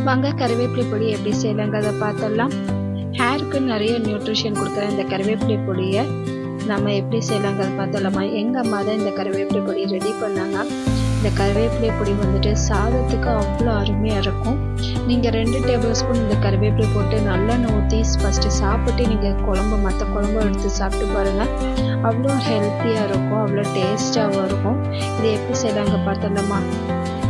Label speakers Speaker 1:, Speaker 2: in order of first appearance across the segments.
Speaker 1: வாங்க கறிவேப்பிலை பொடி எப்படி செய்யலாங்கிறத பார்த்தலாம். ஹேருக்கு நிறைய நியூட்ரிஷன் கொடுக்குற இந்த கறிவேப்பிலை பொடியை நம்ம எப்படி செய்யலாங்கிறத பார்த்தலாமா. எங்கள் அம்மா தான் இந்த கறிவேப்பிலை பொடி ரெடி பண்ணாங்க. இந்த கறிவேப்பிலை பொடி வந்துட்டு சாதத்துக்கு அவ்வளோ அருமையாக இருக்கும். நீங்கள் 2 டேபிள் ஸ்பூன் இந்த கறிவேப்பிலை போட்டு நல்லெண்ணெய் ஊற்றி ஃபஸ்ட்டு சாப்பிட்டு நீங்கள் மற்ற குழம்பு எடுத்து சாப்பிட்டு பாருங்கள். அவ்வளோ ஹெல்த்தியாக இருக்கும், அவ்வளோ டேஸ்ட்டாகவும் இருக்கும். இதை எப்படி செய்யலாங்க பார்த்தலாமா.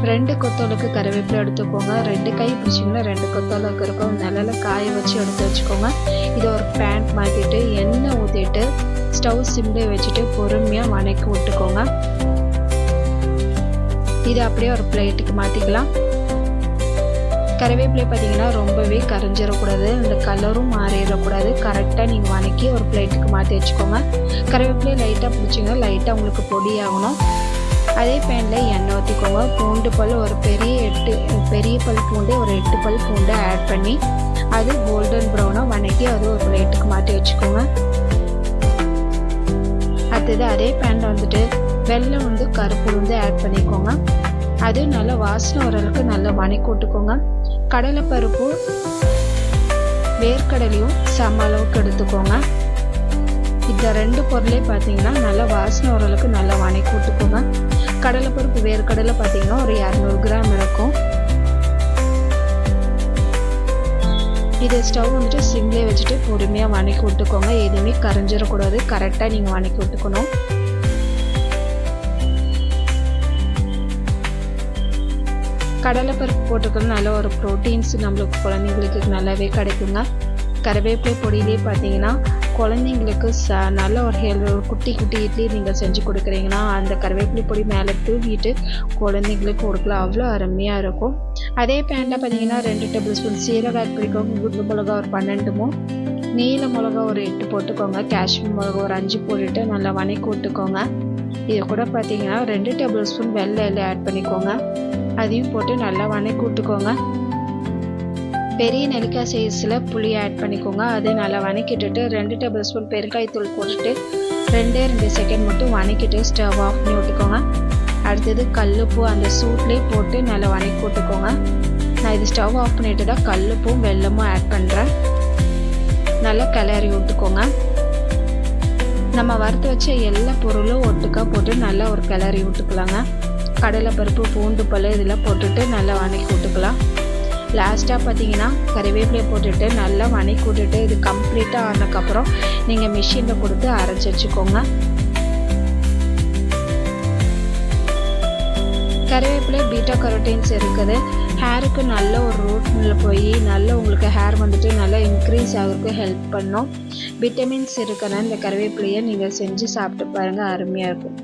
Speaker 1: 2 கொத்தளவுக்கு கறிவேப்பிலை எடுத்துக்கோங்க. 2 கை பிடிச்சிங்கன்னா 2 கொத்தளவுக்கு இருக்கும். நிழலில் காய வச்சு எடுத்து வச்சுக்கோங்க. இதை ஒரு பேன் மாற்றிட்டு எண்ணெய் ஊற்றிட்டு ஸ்டவ் சிம்மில் வச்சுட்டு பொறுமையாக வணக்கி விட்டுக்கோங்க. இதை அப்படியே ஒரு பிளேட்டுக்கு மாற்றிக்கலாம். கறிவேப்பிலை பார்த்தீங்கன்னா ரொம்பவே கரைஞ்சிடக்கூடாது, இந்த கலரும் மாறிடக்கூடாது. கரெக்டாக நீங்கள் வணக்கி ஒரு பிளேட்டுக்கு மாற்றி வச்சுக்கோங்க. கறிவேப்பிலையை லைட்டாக பிடிச்சிங்கன்னா லைட்டாக உங்களுக்கு பொடி ஆகணும். அதே பேனில் எண்ணெய் ஊற்றிக்கோங்க. பூண்டு பல் ஒரு பெரிய பல் பூண்டு ஒரு 8 பல் பூண்டை ஆட் பண்ணி அது கோல்டன் ப்ரௌனாக வணக்கி அது ஒரு பிளேட்டுக்கு மாற்றி வச்சுக்கோங்க. அடுத்தது அதே பேனில் வந்துட்டு வெல்லம் கருப்பு ஆட் பண்ணிக்கோங்க. அது நல்லா வாசனை ஓரளவுக்கு நல்லா வணக்கி விட்டுக்கோங்க. கடலைப்பருப்பு வேர்க்கடலையும் சம அளவுக்கு எடுத்துக்கோங்க. இந்த 2 பொருளே பார்த்தீங்கன்னா நல்லா வாசனை ஓரளவுக்கு நல்லா வணக்கி விட்டுக்கோங்க. கடலைப்பருப்பு வேர்க்கடலை பார்த்தீங்கன்னா ஒரு 200 கிராம் இருக்கும். இதை ஸ்டவ் சிம்லேயே வச்சுட்டு பொறுமையாக வணக்கி விட்டுக்கோங்க. எதுவுமே கரைஞ்சிடக்கூடாது, கரெக்டாக நீங்கள் வணக்கி விட்டுக்கணும். கடலைப்பருப்பு போட்டுக்கணும். நல்ல ஒரு ப்ரோட்டீன்ஸ் நம்மளுக்கு குழந்தைங்களுக்கு நல்லாவே கிடைக்குங்க. கறிவேப்பிலை பொடியிலே பார்த்தீங்கன்னா குழந்தைங்களுக்கு நல்ல ஒரு குட்டி இட்லி நீங்கள் செஞ்சு கொடுக்குறீங்கன்னா அந்த கறிவேப்பிலை பொடி மேலே தூவிட்டு குழந்தைங்களுக்கு கொடுக்கலாம், அவ்வளோ அருமையாக இருக்கும். அதே பேனில் பார்த்தீங்கன்னா 2 டேபிள் ஸ்பூன் சீரகம் ஆட் பண்ணிக்கோங்க. குண்டு மிளகா ஒரு 12 நீல மிளகா ஒரு 8 போட்டுக்கோங்க. காஷ்மீர் மிளகா ஒரு 5 போட்டுட்டு நல்லா வணக்கி விட்டுக்கோங்க. இதை கூட பார்த்தீங்கன்னா 2 டேபிள் ஸ்பூன் வெள்ளை எல்லாம் ஆட் பண்ணிக்கோங்க. அதையும் போட்டு நல்லா வணக்கி விட்டுக்கோங்க. பெரிய நெல்லிக்காய் சைஸில் புளி ஆட் பண்ணிக்கோங்க. அதை நல்லா வணக்கிட்டு 2 டேபிள் ஸ்பூன் பெருங்காயத்தூள் போட்டுட்டு 2 செகண்ட் மட்டும் வணக்கிட்டு ஸ்டவ் ஆஃப் பண்ணி விட்டுக்கோங்க. அடுத்தது கல்லுப்பு அந்த சூட்லேயே போட்டு நல்லா வணக்கி விட்டுக்கோங்க. நான் இது ஸ்டவ் ஆஃப் பண்ணிட்டு தான் கல்லுப்பும் வெல்லமும் ஆட் பண்ணுறேன். நல்லா கிளறி விட்டுக்கோங்க. நம்ம வறுத்து வச்ச எல்லா பொருளும் ஒட்டுக்கா போட்டு நல்லா ஒரு கிளறி விட்டுக்கலாங்க. கடலைப்பருப்பு பூண்டு பல் இதெல்லாம் போட்டுட்டு நல்லா வணக்கி விட்டுக்கலாம். லாஸ்ட்டாக பார்த்தீங்கன்னா கறிவேப்பிலையை போட்டுட்டு நல்லா வணக்கி விட்டுட்டு இது கம்ப்ளீட்டாக ஆனதுக்கப்புறம் நீங்கள் மிஷினில் கொடுத்து அரைச்சி வச்சுக்கோங்க. கறிவேப்பிலை பீட்டா கரோட்டீன்ஸ் இருக்குது. ஹேருக்கு நல்ல ஒரு ரூட்டில் போய் நல்ல உங்களுக்கு ஹேர் நல்லா இன்க்ரீஸ் ஆகிறதுக்கு ஹெல்ப் பண்ணும். விட்டமின்ஸ் இருக்கிற இந்த கறிவேப்பிலையை நீங்கள் செஞ்சு சாப்பிட்டு பாருங்கள், அருமையாக இருக்கும்.